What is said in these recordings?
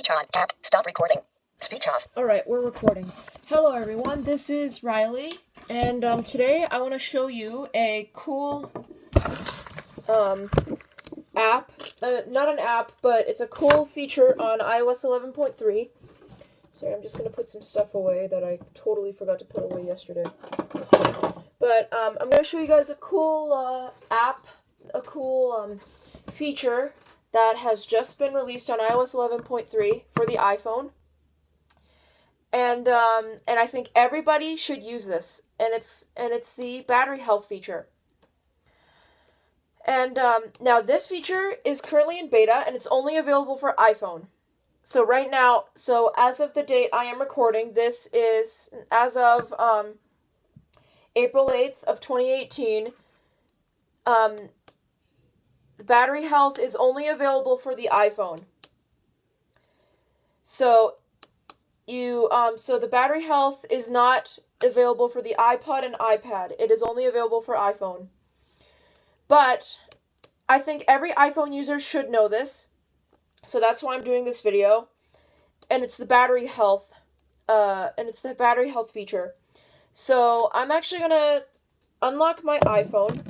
Speech on. Tap. Stop recording. Speech off. Alright, we're recording. Hello everyone, this is Riley, and today I want to show you a cool app. Not an app, but it's a cool feature on iOS 11.3. Sorry, I'm just going to put some stuff away that I totally forgot to put away yesterday. But I'm going to show you guys a cool app, a cool feature that has just been released on iOS 11.3 for the iPhone. And I think everybody should use this, and it's the battery health feature. And now this feature is currently in beta, and it's only available for iPhone. So right now, as of the date I am recording, this is as of April 8th of 2018. The battery health is only available for the iPhone. So the battery health is not available for the iPod and iPad. It is only available for iPhone. But I think every iPhone user should know this. So that's why I'm doing this video. And it's the battery health. Feature. So I'm actually gonna unlock my iPhone.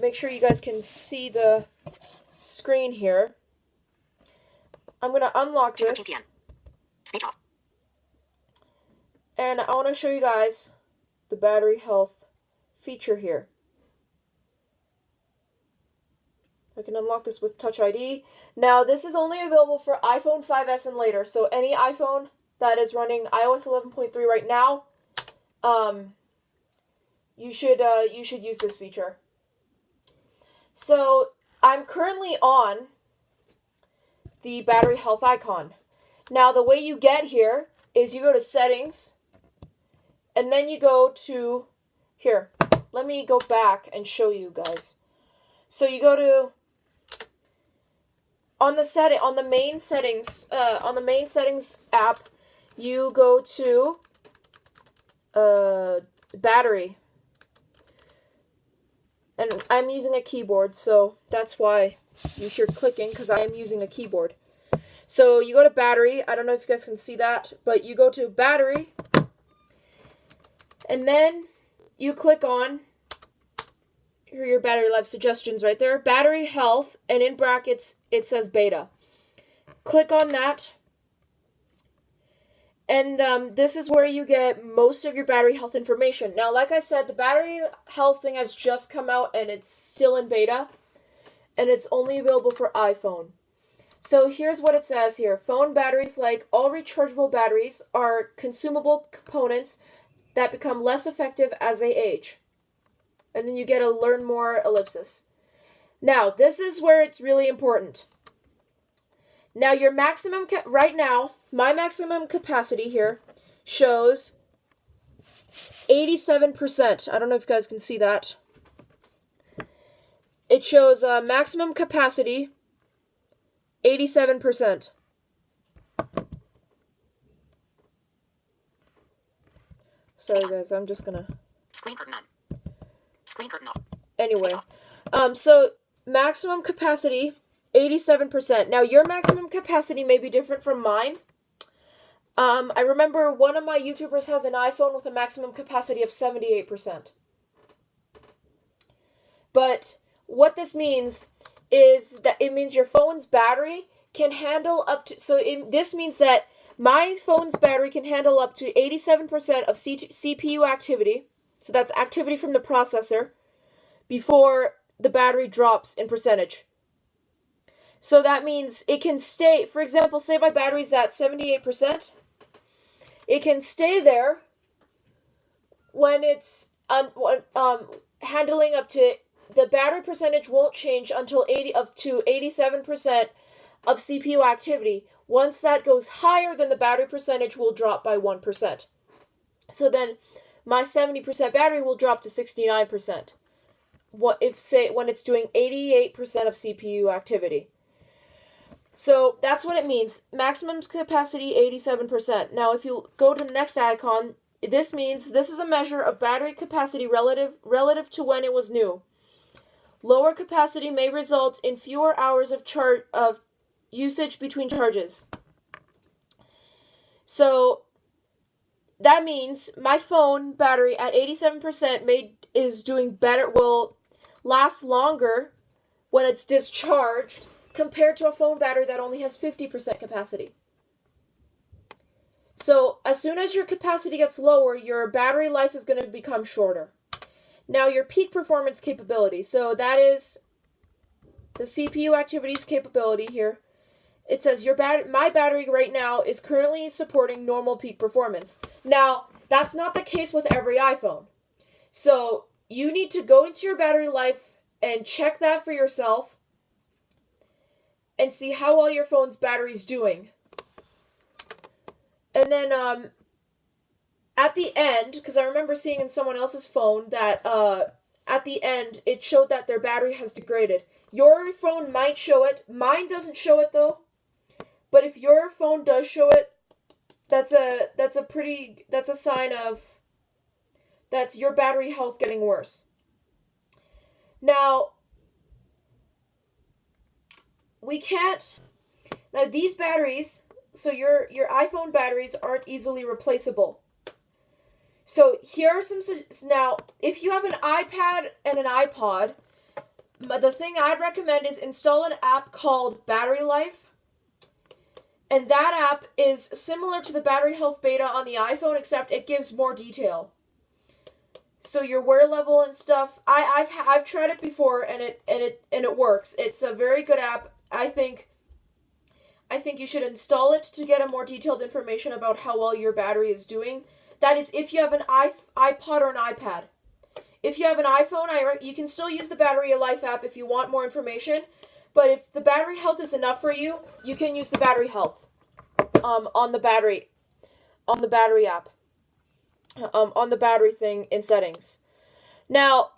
Make sure you guys can see the screen here. I'm gonna unlock this. Speech off. And I want to show you guys the battery health feature here. I can unlock this with Touch ID. Now, this is only available for iPhone 5S and later, so any iPhone that is running iOS 11.3 right now, you should use this feature. So, I'm currently on the battery health icon. Now, the way you get here is you go to Settings, and then you go to, here, let me go back and show you guys. So you go to, on the main settings app, you go to battery. And I'm using a keyboard, so that's why you hear clicking, because I am using a keyboard. So you go to battery. I don't know if you guys can see that, but you go to battery, and then you click on, here are your battery life suggestions right there, battery health, and in brackets it says beta. Click on that, and this is where you get most of your battery health information. Now, like I said, the battery health thing has just come out, and it's still in beta, and it's only available for iPhone. So here's what it says here. Phone batteries, like all rechargeable batteries, are consumable components that become less effective as they age. And then you get a learn more ellipsis. Now, this is where it's really important. Now, your maximum, right now, my maximum capacity here shows 87%. I don't know if you guys can see that. It shows maximum capacity 87%. Sorry guys, I'm just gonna Screen curtain on. Screen curtain off. Anyway, so maximum capacity 87%. Now your maximum capacity may be different from mine. I remember one of my YouTubers has an iPhone with a maximum capacity of 78%. But what this means is that it means your phone's battery can handle up to, this means that my phone's battery can handle up to 87% of CPU activity, so that's activity from the processor, before the battery drops in percentage. So that means it can stay, for example, say my battery's at 78%, it can stay there when it's handling up to, the battery percentage won't change until 87% of CPU activity. Once that goes higher, then the battery percentage will drop by 1%. So then my 70% battery will drop to 69%. When it's doing 88% of CPU activity. So that's what it means. Maximum capacity 87%. Now if you go to the next icon, this means this is a measure of battery capacity relative to when it was new. Lower capacity may result in fewer hours of usage between charges. So that means my phone battery at 87% is doing better, will last longer when it's discharged compared to a phone battery that only has 50% capacity. So as soon as your capacity gets lower, your battery life is going to become shorter. Now your peak performance capability. So that is the CPU activities capability here. It says my battery right now is currently supporting normal peak performance. Now, that's not the case with every iPhone. So you need to go into your battery life and check that for yourself and see how well your phone's battery's doing. And then at the end, because I remember seeing in someone else's phone that at the end it showed that their battery has degraded. Your phone might show it. Mine doesn't show it though. But if your phone does show it, that's a sign of that's your battery health getting worse. Now these batteries, so your iPhone batteries aren't easily replaceable. So here are now if you have an iPad and an iPod, the thing I'd recommend is install an app called Battery Life. And that app is similar to the battery health beta on the iPhone, except it gives more detail. So your wear level and stuff. I've tried it before, and it works. It's a very good app. I think you should install it to get a more detailed information about how well your battery is doing. That is, if you have an iPod or an iPad. If you have an iPhone, you can still use the Battery Life app if you want more information. But if the battery health is enough for you, you can use the battery health on the battery app, on the battery thing in settings. Now,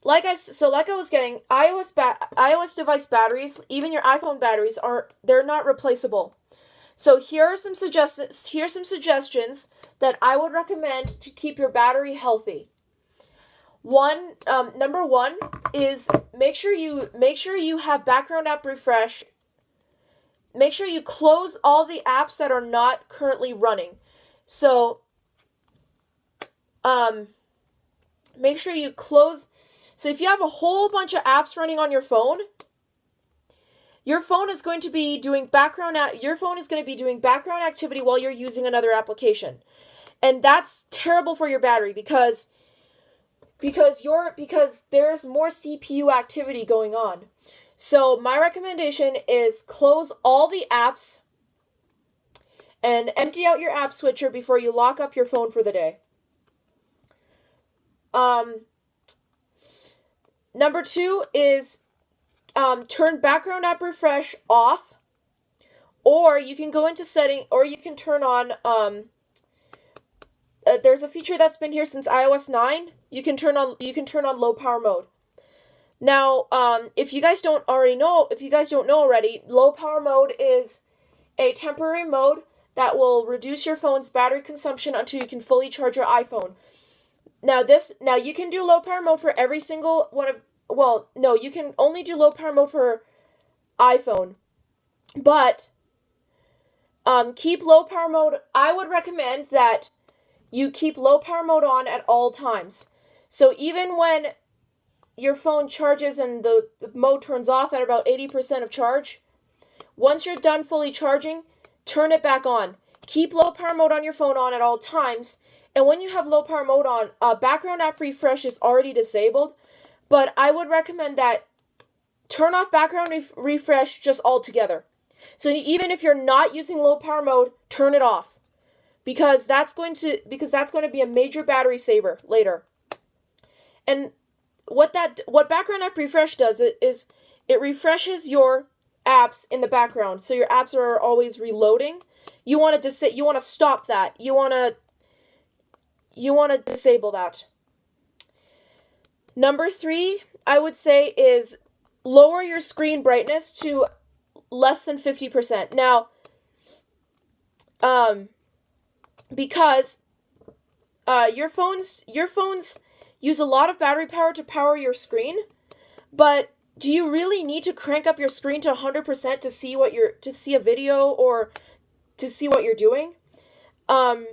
like I was getting, iOS device batteries, even your iPhone batteries they're not replaceable. So here are some suggestions that I would recommend to keep your battery healthy. Number one is make sure you have background app refresh. Make sure you close all the apps that are not currently running. So, make sure you close. So if you have a whole bunch of apps running on your phone is going to be doing background activity while you're using another application, and that's terrible for your battery because there's more CPU activity going on. So my recommendation is close all the apps and empty out your app switcher before you lock up your phone for the day. Number two is turn background app refresh off, or you can go into setting, or you can turn on there's a feature that's been here since iOS 9. You can turn on low power mode. Now, if you guys don't know already, low power mode is a temporary mode that will reduce your phone's battery consumption until you can fully charge your iPhone. Now you can do low power mode for every single one of, well, no, you can only do low power mode for iPhone. But keep low power mode. I would recommend that you keep low power mode on at all times. So even when your phone charges and the mode turns off at about 80% of charge, once you're done fully charging, turn it back on. Keep low power mode on your phone on at all times. And when you have low power mode on, background app refresh is already disabled. But I would recommend that turn off background refresh just altogether. So even if you're not using low power mode, turn it off. Because that's going to be a major battery saver later. And what background app refresh does is it refreshes your apps in the background, so your apps are always reloading. You want to stop that. You want to disable that. Number 3, I would say, is lower your screen brightness to less than 50%. Now, because your phones use a lot of battery power to power your screen, but do you really need to crank up your screen to 100% to see to see a video or to see what you're doing? I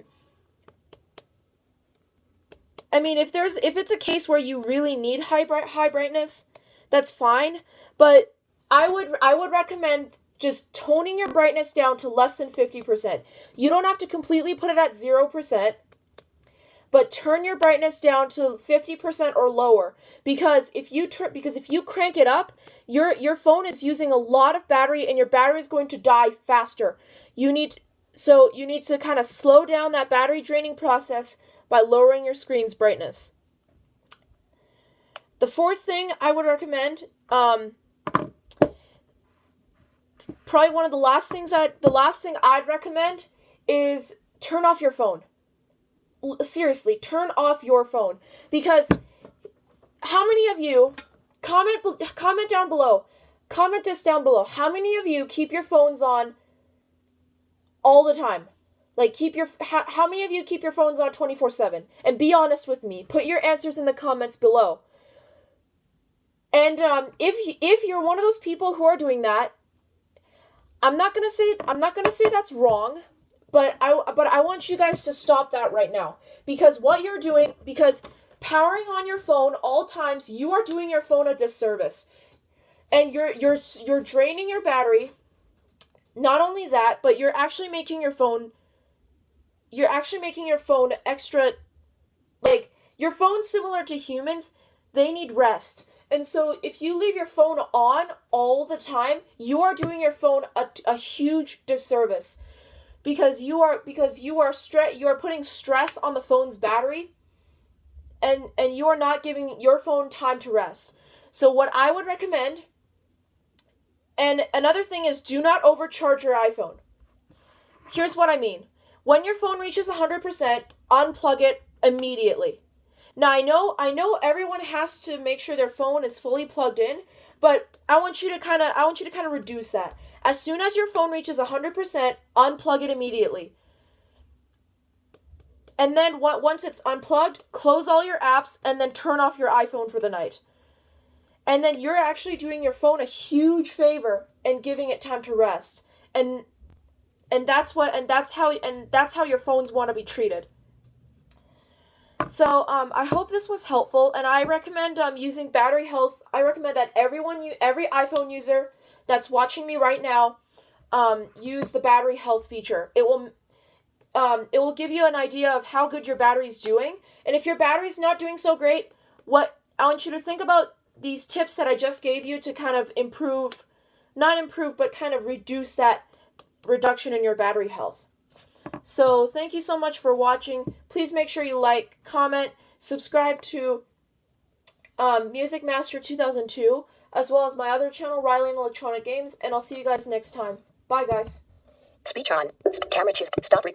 mean, if it's a case where you really need high brightness, that's fine, but I would recommend just toning your brightness down to less than 50%. You don't have to completely put it at 0%, but turn your brightness down to 50% or lower, because if you crank it up, your phone is using a lot of battery and your battery is going to die faster. You need to kind of slow down that battery draining process by lowering your screen's brightness. The fourth thing I would recommend, probably one of the last thing I'd recommend is turn off your phone. Seriously, turn off your phone, because how many of you comment down below? Comment this down below. How many of you keep your phones on all the time? Like, how many of you keep your phones on 24/7? And be honest with me. Put your answers in the comments below. And if you're one of those people who are doing that, I'm not gonna say that's wrong, but I want you guys to stop that right now, because powering on your phone all times, you are doing your phone a disservice, and you're draining your battery. Not only that, but you're actually making your phone extra, like, your phone's similar to humans. They need rest. And so if you leave your phone on all the time, you are doing your phone a huge disservice, because you are putting stress on the phone's battery, and you are not giving your phone time to rest. So what I would recommend, and another thing is, do not overcharge your iPhone. Here's what I mean. When your phone reaches 100%, unplug it immediately. Now, I know everyone has to make sure their phone is fully plugged in, but I want you to kind of reduce that. As soon as your phone reaches 100%, unplug it immediately. And then once it's unplugged, close all your apps and then turn off your iPhone for the night. And then you're actually doing your phone a huge favor and giving it time to rest. And that's how your phones want to be treated. So I hope this was helpful, and I recommend using battery health. I recommend that every iPhone user that's watching me right now use the battery health feature. It will give you an idea of how good your battery's doing, and if your battery's not doing so great, I want you to think about these tips that I just gave you to kind of kind of reduce that reduction in your battery health. So thank you so much for watching. Please make sure you like, comment, subscribe to Music Master 2002, as well as my other channel, Riley and Electronic Games, and I'll see you guys next time. Bye, guys. Speech on. Camera choose. Stop recording.